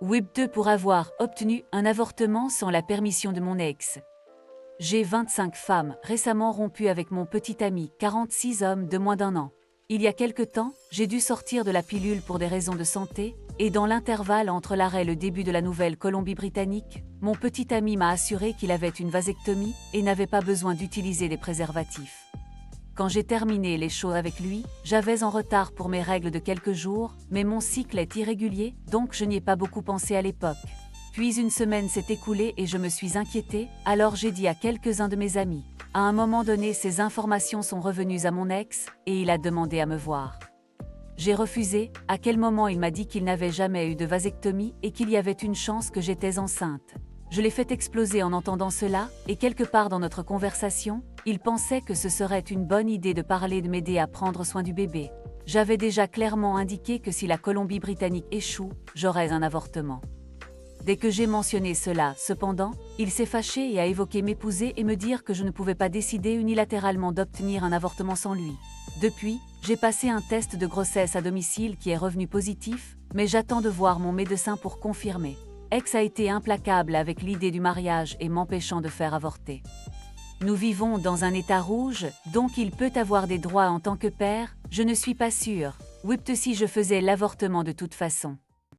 WIP2 pour avoir obtenu un avortement sans la permission de mon ex. J'ai 25 femmes, récemment rompues avec mon petit ami, 46 hommes de moins d'1 an. Il y a quelque temps, j'ai dû sortir de la pilule pour des raisons de santé, et dans l'intervalle entre l'arrêt et le début de la Nouvelle-Colombie-Britannique, mon petit ami m'a assuré qu'il avait une vasectomie et n'avait pas besoin d'utiliser des préservatifs. Quand j'ai terminé les choses avec lui, j'avais en retard pour mes règles de quelques jours, mais mon cycle est irrégulier, donc je n'y ai pas beaucoup pensé à l'époque. Puis une semaine s'est écoulée et je me suis inquiétée, alors j'ai dit à quelques-uns de mes amis. À un moment donné, ces informations sont revenues à mon ex, et il a demandé à me voir. J'ai refusé, à quel moment il m'a dit qu'il n'avait jamais eu de vasectomie et qu'il y avait une chance que j'étais enceinte. Je l'ai fait exploser en entendant cela, et quelque part dans notre conversation, il pensait que ce serait une bonne idée de parler de m'aider à prendre soin du bébé. J'avais déjà clairement indiqué que si la Colombie-Britannique échoue, j'aurais un avortement. Dès que j'ai mentionné cela, cependant, il s'est fâché et a évoqué m'épouser et me dire que je ne pouvais pas décider unilatéralement d'obtenir un avortement sans lui. Depuis, j'ai passé un test de grossesse à domicile qui est revenu positif, mais j'attends de voir mon médecin pour confirmer. Ex a été implacable avec l'idée du mariage et m'empêchant de faire avorter. Nous vivons dans un état rouge, donc il peut avoir des droits en tant que père, je ne suis pas sûre. WIP2 si je faisais l'avortement de toute façon.